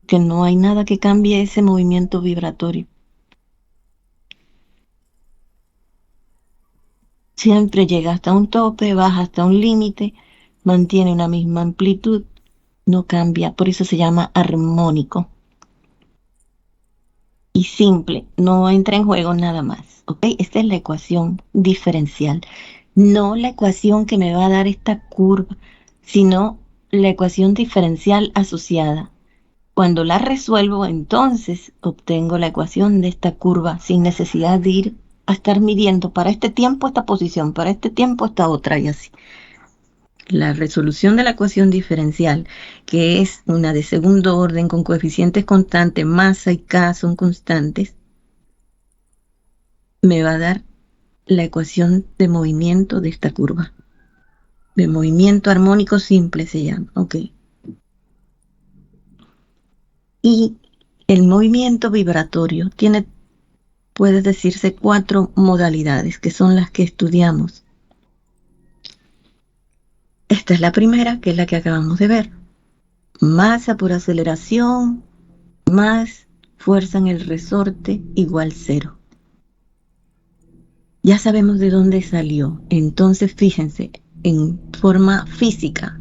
que no hay nada que cambie ese movimiento vibratorio. Siempre llega hasta un tope, baja hasta un límite, mantiene una misma amplitud, no cambia, por eso se llama armónico. Y simple, no entra en juego nada más, ¿ok? Esta es la ecuación diferencial, no la ecuación que me va a dar esta curva, sino la ecuación diferencial asociada. Cuando la resuelvo, entonces obtengo la ecuación de esta curva sin necesidad de ir a estar midiendo para este tiempo esta posición, para este tiempo esta otra y así. La resolución de la ecuación diferencial, que es una de segundo orden con coeficientes constantes, masa y k son constantes, me va a dar la ecuación de movimiento de esta curva. De movimiento armónico simple se llama, ¿ok? Y el movimiento vibratorio tiene, puede decirse, 4 modalidades, que son las que estudiamos. Esta es la primera, que es la que acabamos de ver. Masa por aceleración más fuerza en el resorte igual 0. Ya sabemos de dónde salió. Entonces, fíjense, en forma física,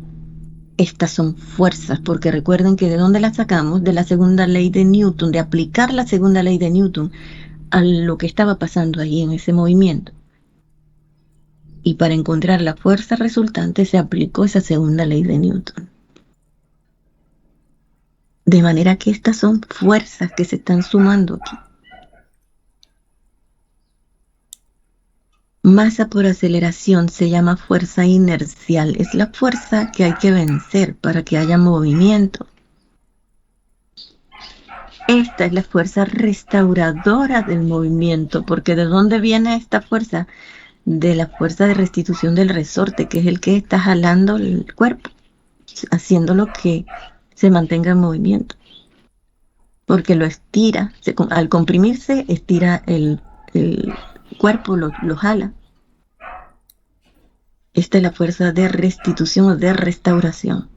estas son fuerzas, porque recuerden que de dónde las sacamos, de la segunda ley de Newton, de aplicar la segunda ley de Newton a lo que estaba pasando ahí en ese movimiento. Y para encontrar la fuerza resultante se aplicó esa segunda ley de Newton. De manera que estas son fuerzas que se están sumando aquí. Masa por aceleración se llama fuerza inercial. Es la fuerza que hay que vencer para que haya movimiento. Esta es la fuerza restauradora del movimiento, porque ¿de dónde viene esta fuerza? De la fuerza de restitución del resorte, que es el que está jalando el cuerpo, haciéndolo que se mantenga en movimiento. Porque lo estira, al comprimirse, estira el cuerpo, lo jala. Esta es la fuerza de restitución o de restauración.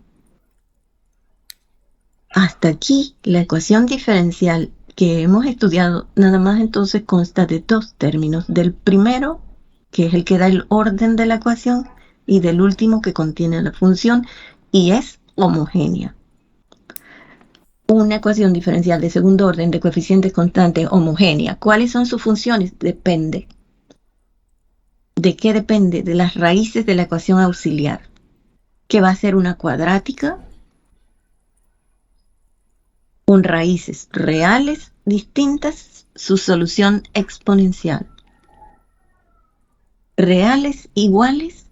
Hasta aquí la ecuación diferencial que hemos estudiado nada más entonces consta de dos términos, del primero, que es el que da el orden de la ecuación, y del último que contiene la función y es homogénea. Una ecuación diferencial de segundo orden de coeficientes constantes homogénea. ¿Cuáles son sus funciones? Depende. ¿De qué depende? De las raíces de la ecuación auxiliar, que va a ser una cuadrática con raíces reales distintas, su solución exponencial. Reales iguales,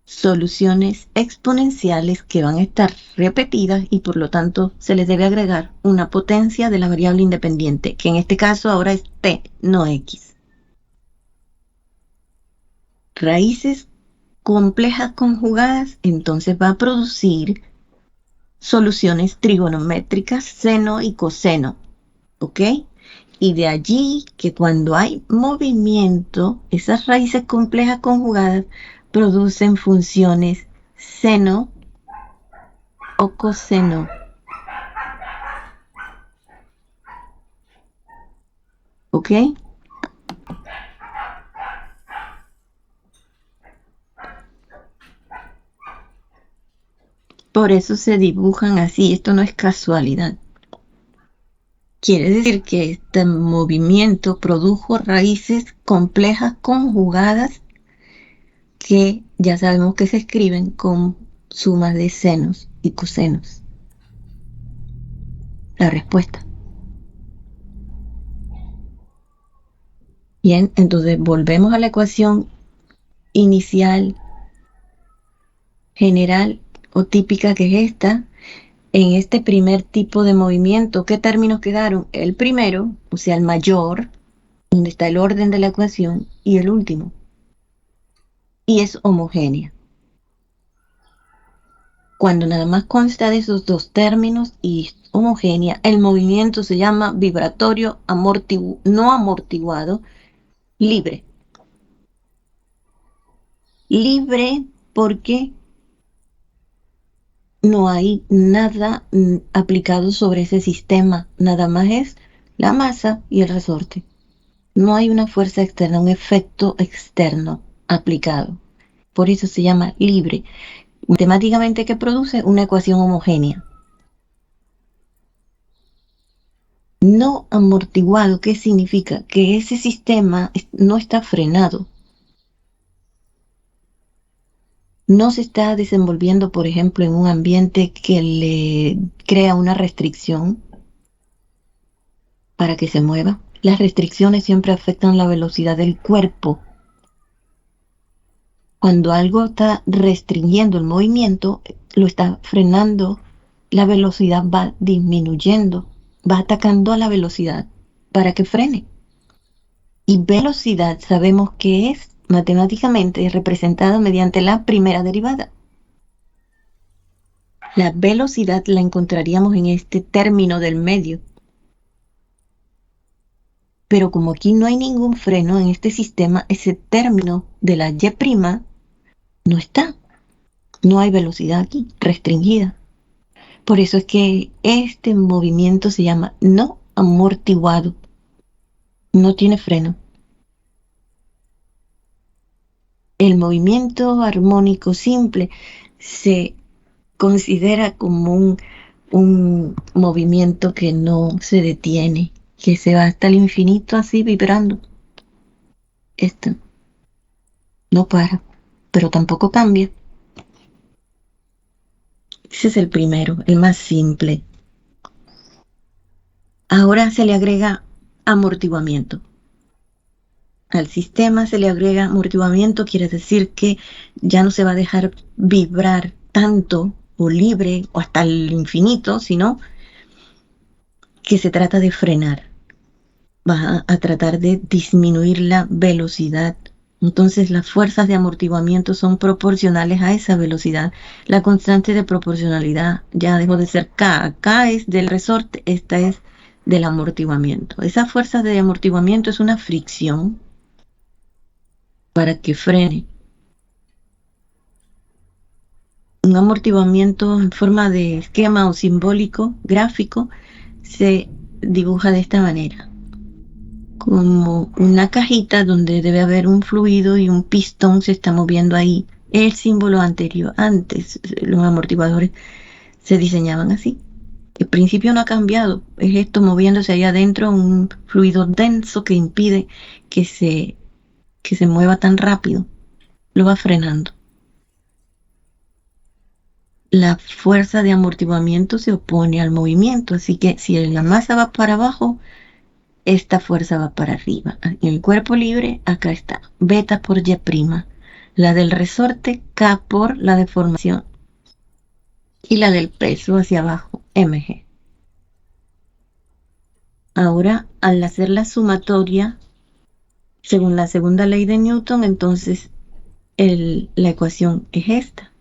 soluciones exponenciales que van a estar repetidas y por lo tanto se les debe agregar una potencia de la variable independiente, que en este caso ahora es t, no x. Raíces complejas conjugadas, entonces va a producir soluciones trigonométricas, seno y coseno, ¿ok? Y de allí que cuando hay movimiento, esas raíces complejas conjugadas producen funciones seno o coseno, ¿ok? Por eso se dibujan así, esto no es casualidad. Quiere decir que este movimiento produjo raíces complejas conjugadas que ya sabemos que se escriben con sumas de senos y cosenos. La respuesta. Bien, entonces volvemos a la ecuación inicial, general o típica, que es esta. En este primer tipo de movimiento, ¿qué términos quedaron? El primero, o sea, el mayor, donde está el orden de la ecuación, y el último. Y es homogénea. Cuando nada más consta de esos dos términos y es homogénea, el movimiento se llama vibratorio no amortiguado, libre. Libre porque No hay nada aplicado sobre ese sistema, nada más es la masa y el resorte. No hay una fuerza externa, un efecto externo aplicado. Por eso se llama libre. Matemáticamente, ¿qué produce? Una ecuación homogénea. No amortiguado, ¿qué significa? Que ese sistema no está frenado. No se está desenvolviendo, por ejemplo, en un ambiente que le crea una restricción para que se mueva. Las restricciones siempre afectan la velocidad del cuerpo. Cuando algo está restringiendo el movimiento, lo está frenando, la velocidad va disminuyendo, va atacando a la velocidad para que frene. Y velocidad sabemos que es matemáticamente representada mediante la primera derivada. La velocidad la encontraríamos en este término del medio. Pero como aquí no hay ningún freno en este sistema, ese término de la y' no está. No hay velocidad aquí, restringida. Por eso es que este movimiento se llama no amortiguado. No tiene freno. El movimiento armónico simple se considera como un movimiento que no se detiene, que se va hasta el infinito así vibrando. Esto no para, pero tampoco cambia. Ese es el primero, el más simple. Ahora se le agrega amortiguamiento. Al sistema se le agrega amortiguamiento, quiere decir que ya no se va a dejar vibrar tanto o libre o hasta el infinito, sino que se trata de frenar. Va a tratar de disminuir la velocidad. Entonces las fuerzas de amortiguamiento son proporcionales a esa velocidad. La constante de proporcionalidad ya dejó de ser K. K es del resorte, esta es del amortiguamiento. Esa fuerza de amortiguamiento es una fricción para que frene. Un amortiguamiento en forma de esquema o simbólico, gráfico, se dibuja de esta manera. Como una cajita donde debe haber un fluido y un pistón se está moviendo ahí. El símbolo anterior, antes los amortiguadores se diseñaban así. El principio no ha cambiado, es esto moviéndose allá adentro, un fluido denso que impide que se mueva tan rápido, lo va frenando. La fuerza de amortiguamiento se opone al movimiento, así que si la masa va para abajo, esta fuerza va para arriba. En el cuerpo libre, acá está, beta por y', la del resorte, K por la deformación, y la del peso hacia abajo, mg. Ahora, al hacer la sumatoria, según la segunda ley de Newton, entonces la ecuación es esta.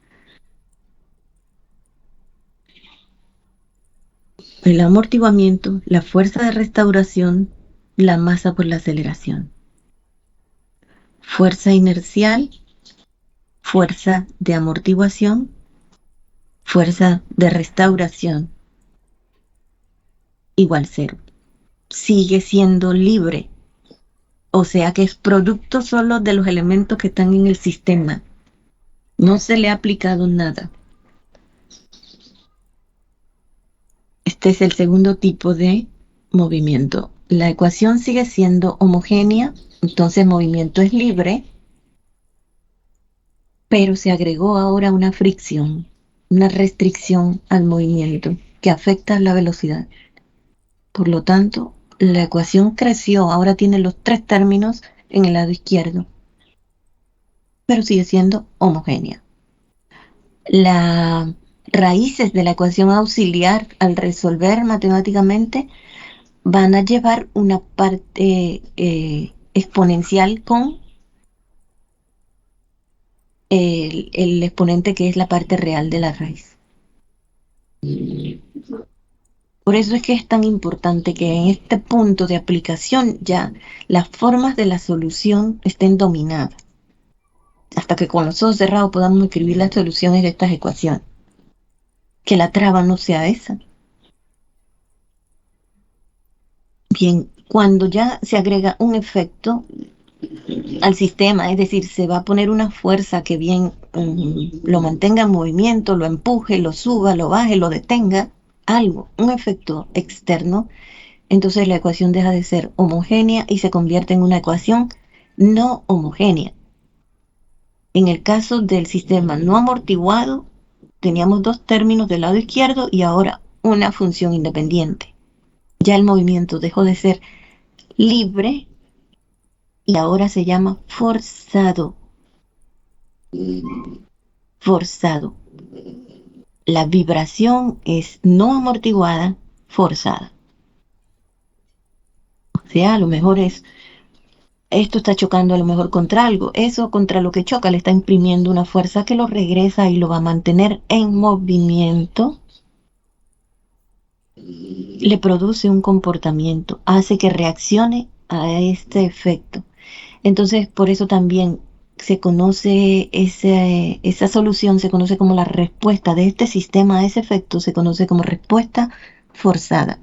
El amortiguamiento, la fuerza de restauración, la masa por la aceleración. Fuerza inercial, fuerza de amortiguación, fuerza de restauración, igual cero. Sigue siendo libre, o sea que es producto solo de los elementos que están en el sistema. No se le ha aplicado nada. Este es el segundo tipo de movimiento. La ecuación sigue siendo homogénea, entonces el movimiento es libre, pero se agregó ahora una fricción, una restricción al movimiento que afecta la velocidad. Por lo tanto, la ecuación creció, ahora tiene los tres términos en el lado izquierdo, pero sigue siendo homogénea. Las raíces de la ecuación auxiliar al resolver matemáticamente van a llevar una parte exponencial con el exponente que es la parte real de la raíz. Por eso es que es tan importante que en este punto de aplicación ya las formas de la solución estén dominadas, hasta que con los ojos cerrados podamos escribir las soluciones de estas ecuaciones. que la traba no sea esa. Bien, cuando ya se agrega un efecto al sistema, es decir, se va a poner una fuerza que bien lo mantenga en movimiento, lo empuje, lo suba, lo baje, lo detenga, algo, un efecto externo, entonces la ecuación deja de ser homogénea y se convierte en una ecuación no homogénea. En el caso del sistema no amortiguado, teníamos dos términos del lado izquierdo y ahora una función independiente. Ya el movimiento dejó de ser libre y ahora se llama forzado. Forzado. La vibración es no amortiguada, forzada. O sea, a lo mejor esto está chocando a lo mejor contra algo. Eso contra lo que choca le está imprimiendo una fuerza que lo regresa y lo va a mantener en movimiento. Le produce un comportamiento, hace que reaccione a este efecto. Entonces, por eso también se conoce esa solución, se conoce como la respuesta de este sistema a ese efecto, se conoce como respuesta forzada.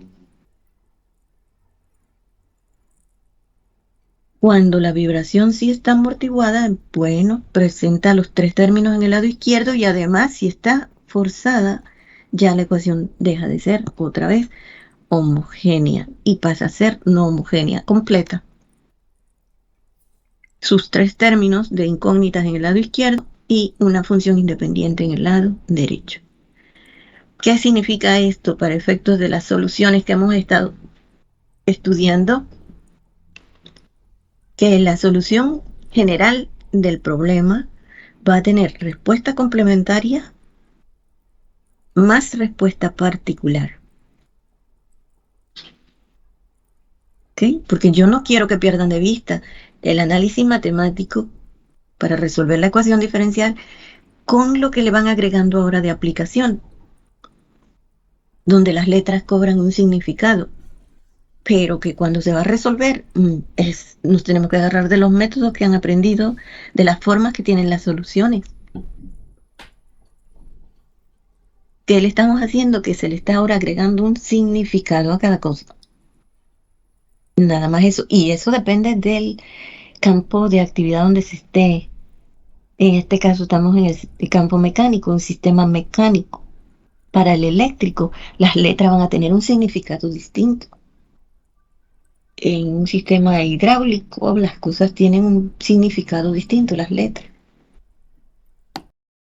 Cuando la vibración sí está amortiguada, bueno, presenta los tres términos en el lado izquierdo y además si está forzada, ya la ecuación deja de ser otra vez homogénea y pasa a ser no homogénea completa. Sus tres términos de incógnitas en el lado izquierdo y una función independiente en el lado derecho. ¿Qué significa esto para efectos de las soluciones que hemos estado estudiando? Que la solución general del problema va a tener respuesta complementaria más respuesta particular. ¿Okay? Porque yo no quiero que pierdan de vista el análisis matemático para resolver la ecuación diferencial con lo que le van agregando ahora de aplicación, donde las letras cobran un significado, pero que cuando se va a resolver nos tenemos que agarrar de los métodos que han aprendido, de las formas que tienen las soluciones. ¿Qué le estamos haciendo? Que se le está ahora agregando un significado a cada cosa. Nada más eso. Y eso depende del campo de actividad donde se esté. En este caso estamos en el campo mecánico, un sistema mecánico. Para el eléctrico, las letras van a tener un significado distinto. En un sistema hidráulico, las cosas tienen un significado distinto, las letras.